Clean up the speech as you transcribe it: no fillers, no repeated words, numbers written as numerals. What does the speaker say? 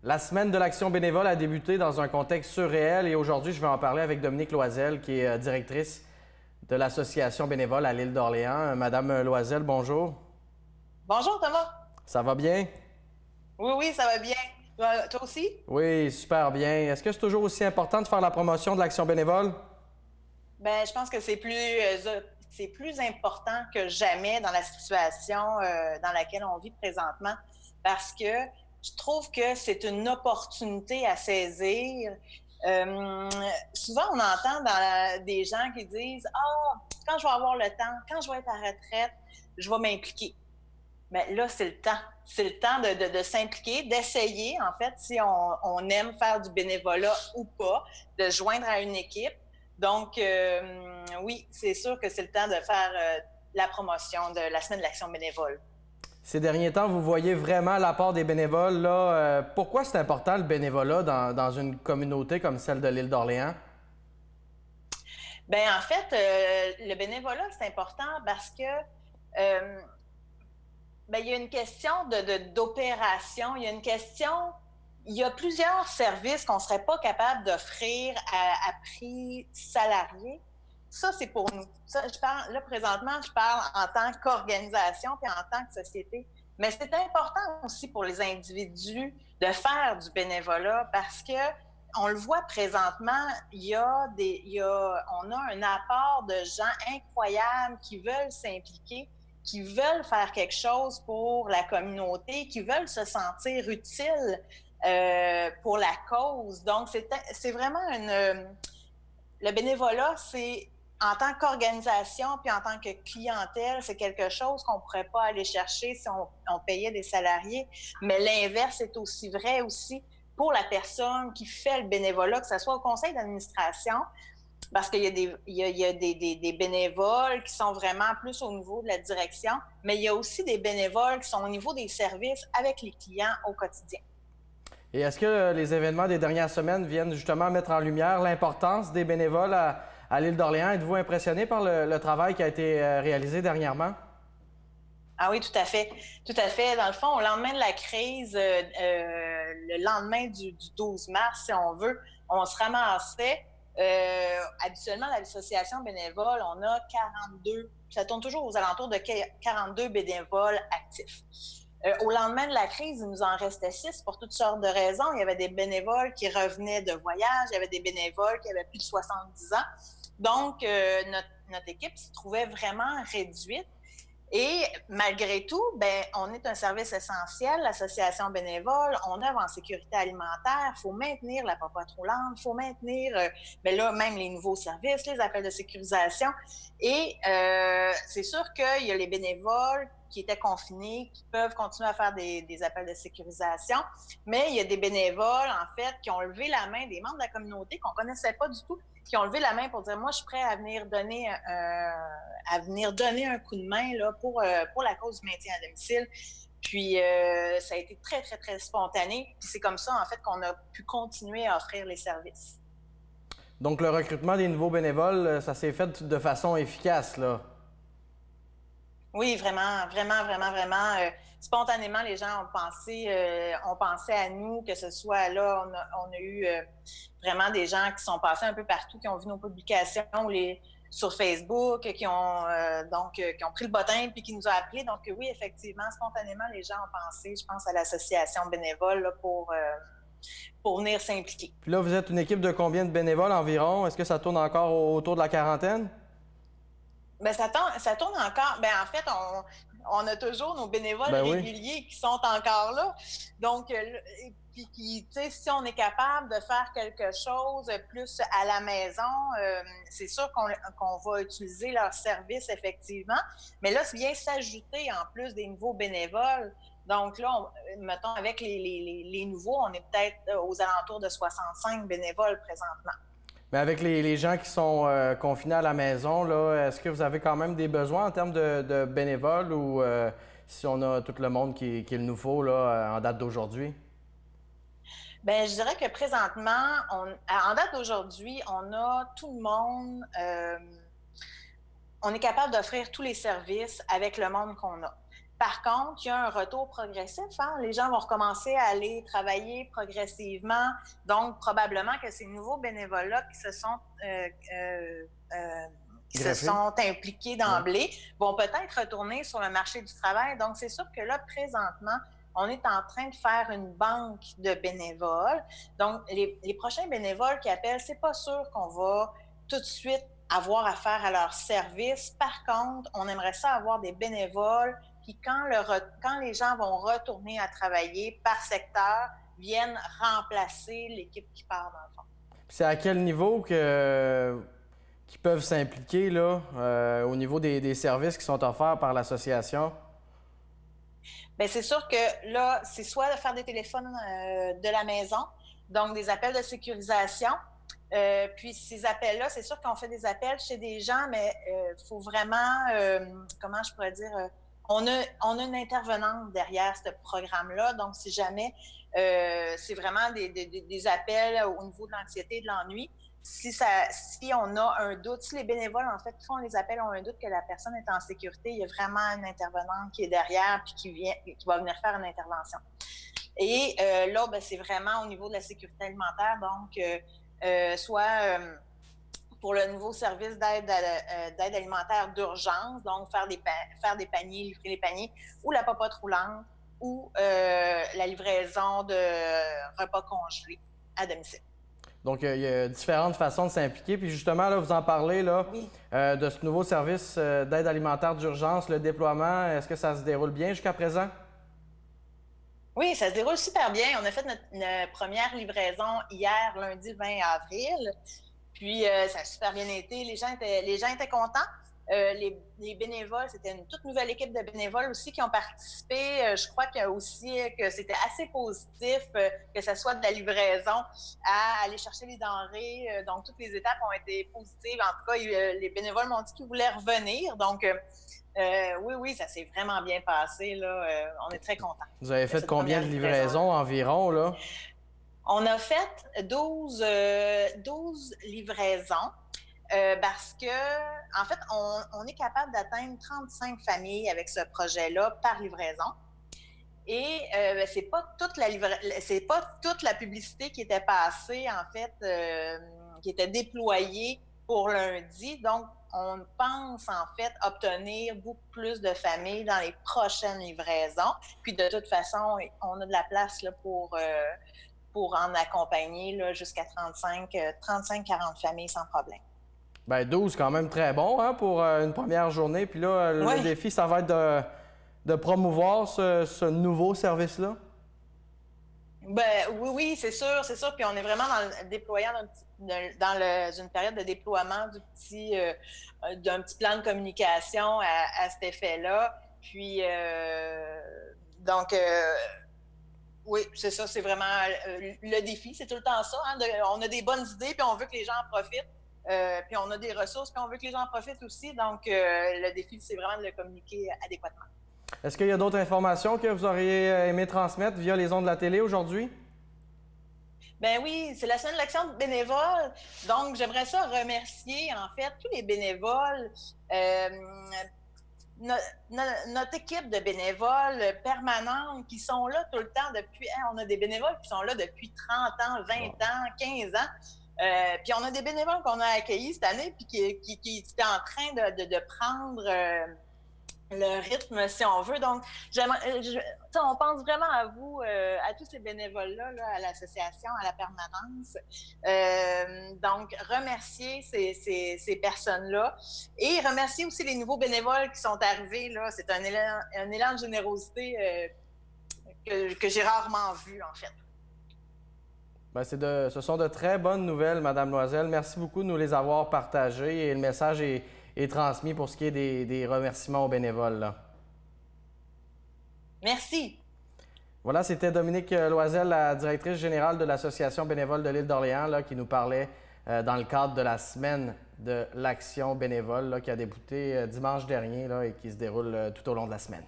La semaine de l'action bénévole a débuté dans un contexte surréel et aujourd'hui, je vais en parler avec Dominique Loisel, qui est directrice de l'association bénévole à l'île d'Orléans. Madame Loisel, bonjour. Bonjour Thomas. Ça va bien? Oui, oui, ça va bien. Toi aussi? Oui, super bien. Est-ce que c'est toujours aussi important de faire la promotion de l'action bénévole? Ben, je pense que c'est plus important que jamais dans la situation dans laquelle on vit présentement parce que je trouve que c'est une opportunité à saisir. Euh, Souvent, on entend des gens qui disent ah, quand je vais avoir le temps, quand je vais être à la retraite, je vais m'impliquer. Mais là, c'est le temps. C'est le temps de s'impliquer, d'essayer, en fait, si on aime faire du bénévolat ou pas, de se joindre à une équipe. Donc, oui, c'est sûr que c'est le temps de faire la promotion de la semaine de l'action bénévole. Ces derniers temps, vous voyez vraiment l'apport des bénévoles. Là. Pourquoi c'est important le bénévolat dans une communauté comme celle de l'île d'Orléans? Ben en fait, le bénévolat, c'est important parce que euh, ben, il y a une question d'opération, il y a une question, il y a plusieurs services qu'on ne serait pas capable d'offrir à prix salarié. Ça, c'est pour nous. Ça, je parle, là, présentement, je parle en tant qu'organisation puis en tant que société. Mais c'est important aussi pour les individus de faire du bénévolat parce que on le voit présentement, on a un apport de gens incroyables qui veulent s'impliquer, qui veulent faire quelque chose pour la communauté, qui veulent se sentir utiles pour la cause. Donc, c'est vraiment le bénévolat, c'est en tant qu'organisation puis en tant que clientèle, c'est quelque chose qu'on ne pourrait pas aller chercher si on payait des salariés. Mais l'inverse est aussi vrai aussi pour la personne qui fait le bénévolat, que ce soit au conseil d'administration, parce qu'il y a, des bénévoles qui sont vraiment plus au niveau de la direction, mais il y a aussi des bénévoles qui sont au niveau des services avec les clients au quotidien. Et est-ce que les événements des dernières semaines viennent justement mettre en lumière l'importance des bénévoles à l'île d'Orléans? Êtes-vous impressionné par le travail qui a été réalisé dernièrement? Ah oui, tout à fait. Tout à fait. Dans le fond, au lendemain de la crise, le lendemain du 12 mars, si on veut, on se ramassait. Habituellement, l'association bénévole, on a 42, ça tourne toujours aux alentours de 42 bénévoles actifs. Au lendemain de la crise, il nous en restait 6 pour toutes sortes de raisons. Il y avait des bénévoles qui revenaient de voyage, il y avait des bénévoles qui avaient plus de 70 ans. Donc, notre équipe se trouvait vraiment réduite. Et malgré tout, ben, on est un service essentiel, l'association bénévole, on œuvre en sécurité alimentaire, il faut maintenir la pompe roulante, il faut maintenir ben là, même les nouveaux services, les appels de sécurisation. Et c'est sûr qu'il y a les bénévoles qui étaient confinés, qui peuvent continuer à faire des appels de sécurisation, mais il y a des bénévoles, en fait, qui ont levé la main, des membres de la communauté qu'on ne connaissait pas du tout, qui ont levé la main pour dire, moi, je suis prêt à venir donner un coup de main là, pour la cause du maintien à domicile. Puis, ça a été très, très, très spontané. Puis c'est comme ça, en fait, qu'on a pu continuer à offrir les services. Donc le recrutement des nouveaux bénévoles, ça s'est fait de façon efficace, là. Oui, vraiment, vraiment, vraiment, vraiment. Spontanément, les gens ont pensé à nous, que ce soit là, on a eu vraiment des gens qui sont passés un peu partout, qui ont vu nos publications sur Facebook, qui ont pris le bottin puis qui nous ont appelés. Donc oui, effectivement, spontanément, les gens ont pensé, je pense, à l'association bénévole là, pour venir s'impliquer. Puis là, vous êtes une équipe de combien de bénévoles environ? Est-ce que ça tourne encore autour de la quarantaine? Ben, ça tourne encore. Ben, en fait, on a toujours nos bénévoles Ben oui. réguliers qui sont encore là. Donc, puis tu sais, si on est capable de faire quelque chose plus à la maison, c'est sûr qu'on va utiliser leurs services effectivement. Mais là, c'est bien s'ajouter en plus des nouveaux bénévoles. Donc là, mettons, avec les nouveaux, on est peut-être aux alentours de 65 bénévoles présentement. Mais avec les gens qui sont confinés à la maison, là, est-ce que vous avez quand même des besoins en termes de bénévoles ou si on a tout le monde qu'il nous faut là, en date d'aujourd'hui? Ben, je dirais que présentement, en date d'aujourd'hui, on a tout le monde, on est capable d'offrir tous les services avec le monde qu'on a. Par contre, il y a un retour progressif. Hein? Les gens vont recommencer à aller travailler progressivement. Donc, probablement que ces nouveaux bénévoles-là qui se Greffé? sont impliqués Ouais. d'emblée vont peut-être retourner sur le marché du travail. Donc, c'est sûr que là, présentement, on est en train de faire une banque de bénévoles. Donc, les prochains bénévoles qui appellent, c'est pas sûr qu'on va tout de suite avoir affaire à leur service. Par contre, on aimerait ça avoir des bénévoles qui, quand les gens vont retourner à travailler par secteur, viennent remplacer l'équipe qui part dans le fond. C'est à quel niveau qu'ils peuvent s'impliquer là, au niveau des services qui sont offerts par l'association? Bien, c'est sûr que là, c'est soit de faire des téléphones de la maison, donc des appels de sécurisation. Puis ces appels-là, c'est sûr qu'on fait des appels chez des gens, mais il faut vraiment, comment je pourrais dire, on a une intervenante derrière ce programme-là. Donc, si jamais c'est vraiment des appels au niveau de l'anxiété et de l'ennui, si on a un doute, si les bénévoles, en fait, qui font les appels ont un doute que la personne est en sécurité, il y a vraiment une intervenante qui est derrière puis qui va venir faire une intervention. Et là, ben, c'est vraiment au niveau de la sécurité alimentaire, donc soit pour le nouveau service d'aide alimentaire d'urgence, donc faire des paniers, livrer les paniers, ou la popote roulante, ou la livraison de repas congelés à domicile. Donc, il y a différentes façons de s'impliquer. Puis justement, là, vous en parlez là, Oui. de ce nouveau service d'aide alimentaire d'urgence, le déploiement. Est-ce que ça se déroule bien jusqu'à présent? Oui, ça se déroule super bien. On a fait notre première livraison hier, lundi 20 avril. Puis, ça a super bien été. Les gens étaient contents. Les bénévoles, c'était une toute nouvelle équipe de bénévoles aussi qui ont participé. Je crois que c'était assez positif, que ce soit de la livraison à aller chercher les denrées. Donc, toutes les étapes ont été positives. En tout cas, les bénévoles m'ont dit qu'ils voulaient revenir. Donc, oui, ça s'est vraiment bien passé. Là. On est très contents. Vous avez fait combien de livraisons environ, là? On a fait 12 livraisons. Parce que, en fait, on est capable d'atteindre 35 familles avec ce projet-là par livraison. Et c'est pas toute la publicité qui était passée, en fait, qui était déployée pour lundi. Donc, on pense, en fait, obtenir beaucoup plus de familles dans les prochaines livraisons. Puis, de toute façon, on a de la place là, pour en accompagner jusqu'à 35-40 familles sans problème. Bien, 12, quand même très bon hein, pour une première journée. Puis là, le défi, ça va être de promouvoir ce nouveau service-là? Ben, oui, c'est sûr. Puis on est vraiment dans une période de déploiement d'un petit plan de communication à cet effet-là. Puis, donc, oui, c'est ça, c'est vraiment le défi. C'est tout le temps ça. Hein, on a des bonnes idées, puis on veut que les gens en profitent. Puis on a des ressources, puis on veut que les gens en profitent aussi. Donc, le défi, c'est vraiment de le communiquer adéquatement. Est-ce qu'il y a d'autres informations que vous auriez aimé transmettre via les ondes de la télé aujourd'hui? Ben oui, c'est la semaine de l'action bénévole. Donc, j'aimerais ça remercier, en fait, tous les bénévoles. Notre équipe de bénévoles permanentes qui sont là tout le temps depuis... Hein, on a des bénévoles qui sont là depuis 30 ans, 20 ans, 15 ans. Puis on a des bénévoles qu'on a accueillis cette année puis qui étaient en train de prendre le rythme, si on veut. Donc, on pense vraiment à vous, à tous ces bénévoles-là, là, à l'association, à la permanence. Donc, remercier ces personnes-là et remercier aussi les nouveaux bénévoles qui sont arrivés. Là. C'est un élan de générosité que j'ai rarement vu, en fait. Bien, ce sont de très bonnes nouvelles, Madame Loiselle. Merci beaucoup de nous les avoir partagées et le message est transmis pour ce qui est des remerciements aux bénévoles. Là. Merci. Voilà, c'était Dominique Loiselle, la directrice générale de l'Association bénévole de l'île d'Orléans, qui nous parlait dans le cadre de la semaine de l'action bénévole qui a débuté dimanche dernier là, et qui se déroule tout au long de la semaine.